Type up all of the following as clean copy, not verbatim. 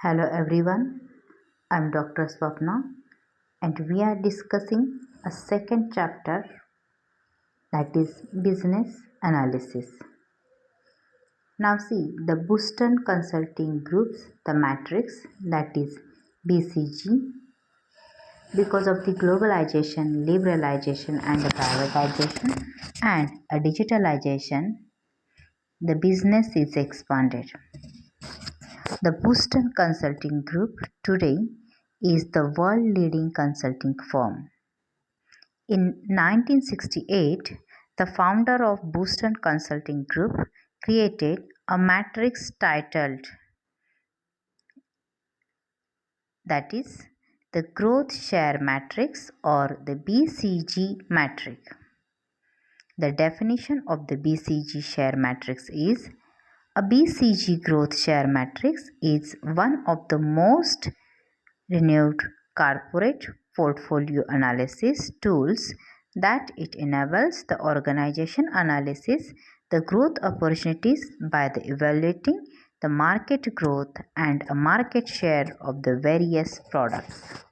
Hello everyone, I'm Dr. Swapna and we are discussing a second chapter, that is business analysis. Now see the Boston Consulting Group's the matrix, that is BCG. Because of the globalization, liberalization and the privatization and a digitalization, the business is expanded. The Boston Consulting Group today is the world leading consulting firm. In 1968, the founder of Boston Consulting Group created a matrix titled, that is, the Growth Share Matrix or the BCG matrix. The definition of the BCG share matrix is a BCG growth share matrix is one of the most renowned corporate portfolio analysis tools that it enables the organization analysis the growth opportunities by the evaluating the market growth and a market share of the various products.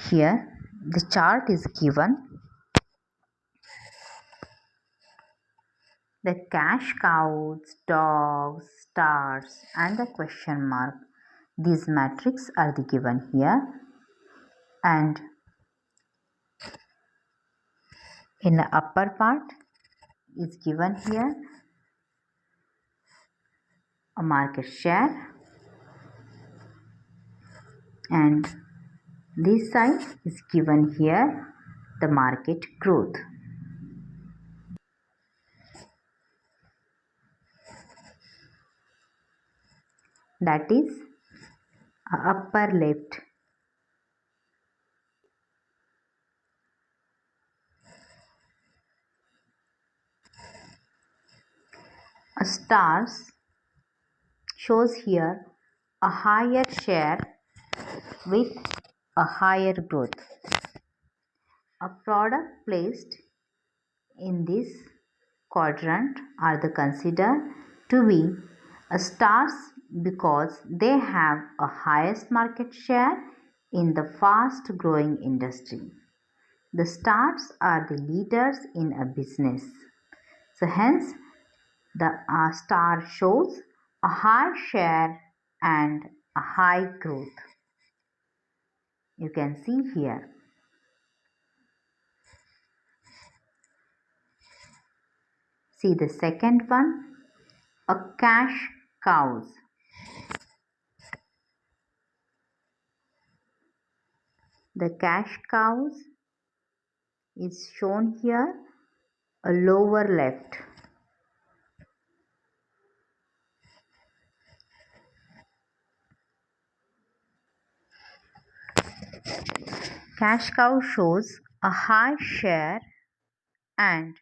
Here the chart is given. The cash cows, dogs, stars and the question mark. These matrices are given here, and in the upper part is given here a market share, and this side is given here the market growth. That is upper left. A stars shows here a higher share with a higher growth. A product placed in this quadrant are the considered to be a stars because they have a highest market share in the fast growing industry. The stars are the leaders in a business. So hence the star shows a high share and a high growth. You can see here. See the second one, a cash cows. The cash cows is shown here, a lower left. Cash cow shows a high share and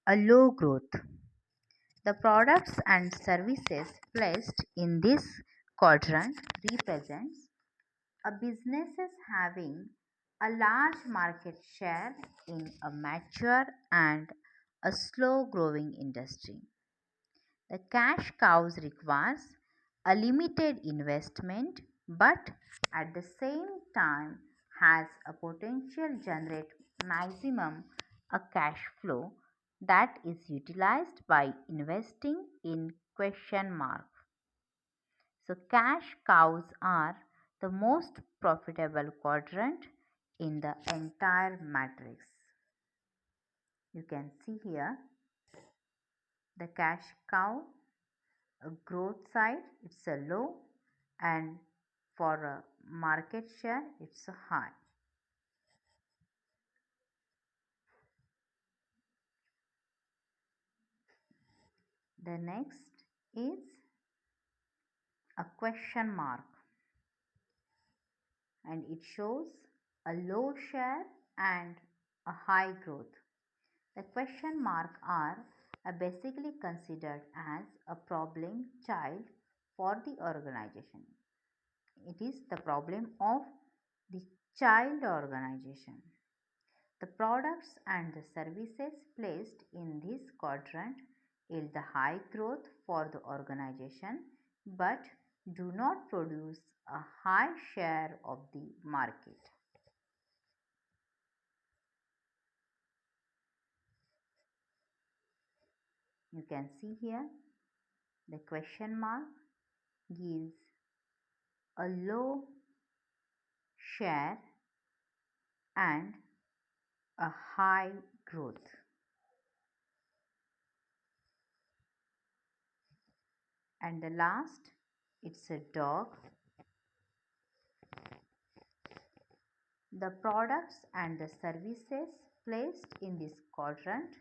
a low growth. The products and services placed in this quadrant represents a businesses having a large market share in a mature and a slow growing industry. The cash cows requires a limited investment but at the same time has a potential generate maximum a cash flow that is utilized by investing in question mark. So cash cows are the most profitable quadrant in the entire matrix. You can see here the cash cow growth side it's a low, and for a market share it's a high. The next is a question mark, and it shows a low share and a high growth. The question mark are basically considered as a problem child for the organization. It is the problem of the child organization. The products and the services placed in this quadrant yield the high growth for the organization but do not produce a high share of the market. You can see here the question mark gives a low share and a high growth. And the last, it's a dog. The products and the services placed in this quadrant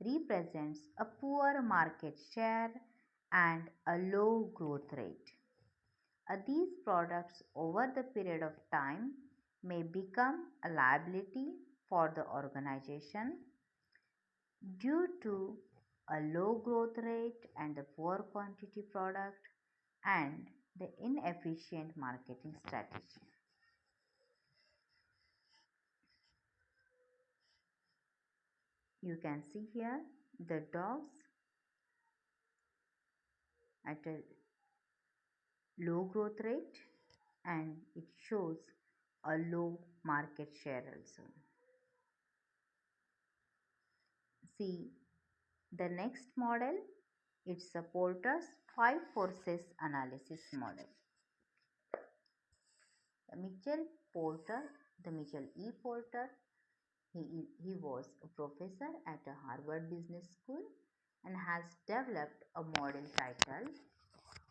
represents a poor market share and a low growth rate. These products over the period of time may become a liability for the organization due to a low growth rate and the poor quantity product and the inefficient marketing strategy. You can see here the dogs at a low growth rate and it shows a low market share also. See the next model, it's a Porter's five forces analysis model. The Mitchell E. Porter, he was a professor at a Harvard Business School and has developed a model titled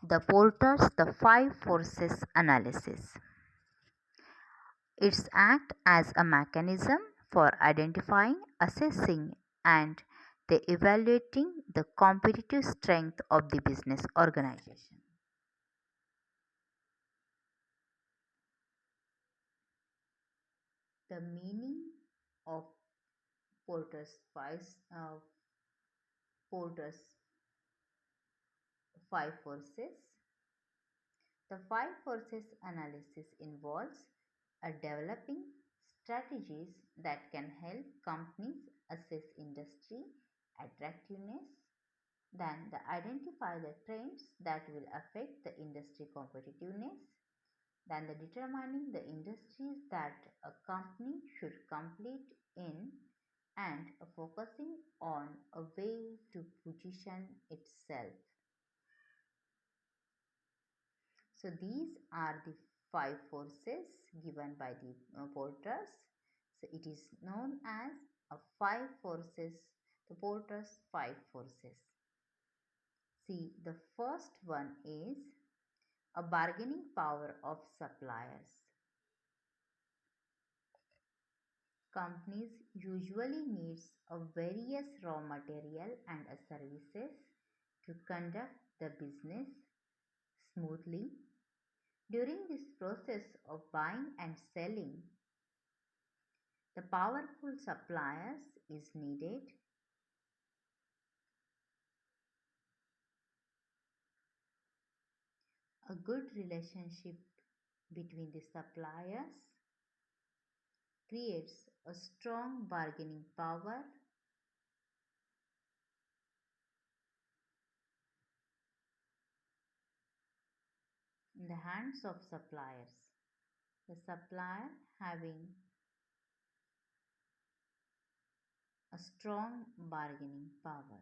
The Porter's The Five Forces Analysis. It's act as a mechanism for identifying, assessing, and the evaluating the competitive strength of the business organization. The meaning of Porter's five, uh, Porter's five forces. The five forces analysis involves a developing strategies that can help companies assess industry attractiveness, then the identify the trends that will affect the industry competitiveness, then the determining the industries that a company should compete in, and focusing on a way to position itself. So these are the five forces given by the Porters. So it is known as a five forces, the Porter's five forces. See, the first one is a bargaining power of suppliers. Companies usually needs a various raw material and services to conduct the business smoothly. During this process of buying and selling, the powerful suppliers is needed. A good relationship between the suppliers creates a strong bargaining power in the hands of suppliers. The supplier having a strong bargaining power.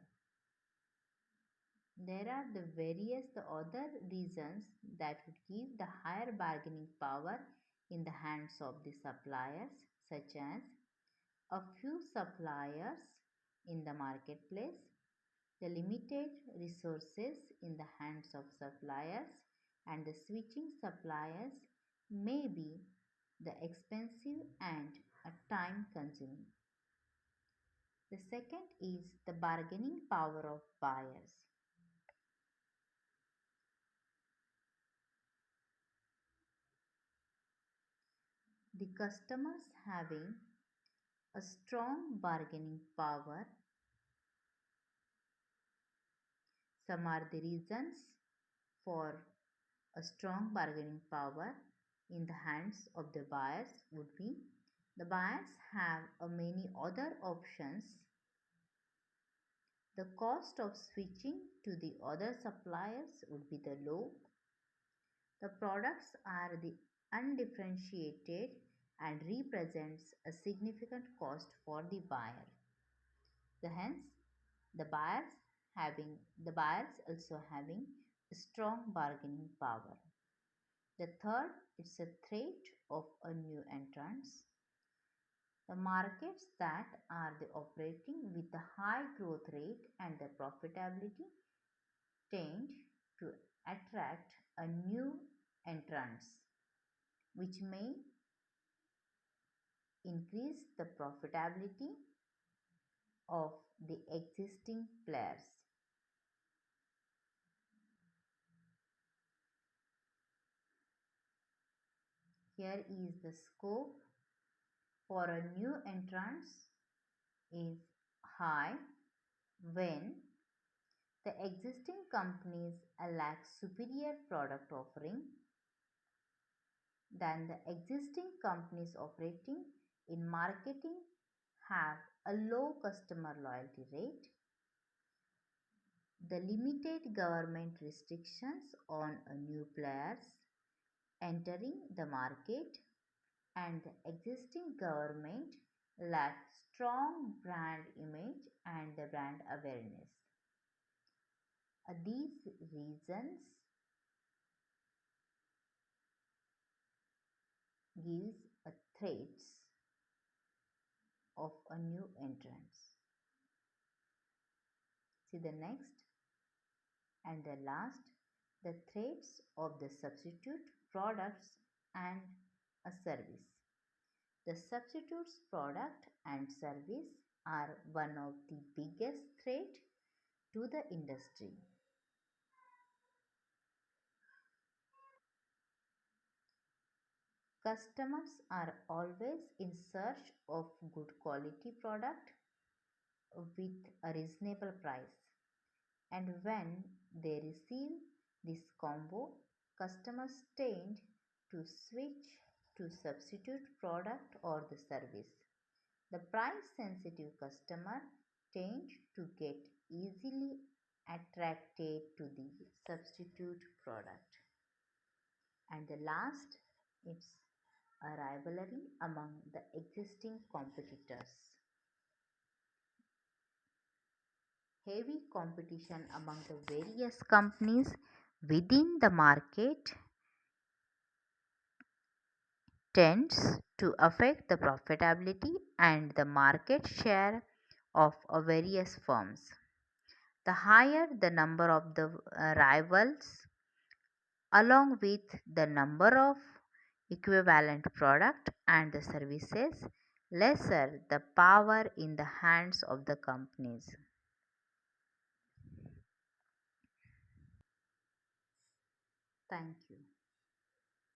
There are the various the other reasons that would give the higher bargaining power in the hands of the suppliers, such as a few suppliers in the marketplace, the limited resources in the hands of suppliers, and the switching suppliers may be the expensive and a time consuming. The second is the bargaining power of buyers. The customers having a strong bargaining power. Some are the reasons for a strong bargaining power in the hands of the buyers would be the buyers have a many other options The cost of switching to the other suppliers would be the low. The products are the undifferentiated and represents a significant cost for the buyer. Hence, the buyers also having a strong bargaining power. The third, it's a threat of a new entrance. The markets that are the operating with a high growth rate and the profitability tend to attract a new entrants, which may increase the profitability of the existing players. Here is the scope for a new entrance is high when the existing companies lack superior product offering than the existing companies operating in marketing have a low customer loyalty rate, the limited government restrictions on a new players entering the market, and the existing government lack strong brand image and the brand awareness. These reasons gives a threats of a new entrance. See the next and the last, the threats of the substitute products and a service. The substitutes product and service are one of the biggest threat to the industry. Customers are always in search of good quality product with a reasonable price. And when they receive this combo, customers tend to switch to substitute product or the service. The price sensitive customer tend to get easily attracted to the substitute product. And the last, it's a rivalry among the existing competitors. Heavy competition among the various companies within the market tends to affect the profitability and the market share of various firms. The higher the number of the rivals, along with the number of equivalent product and the services, lesser the power in the hands of the companies. Thank you.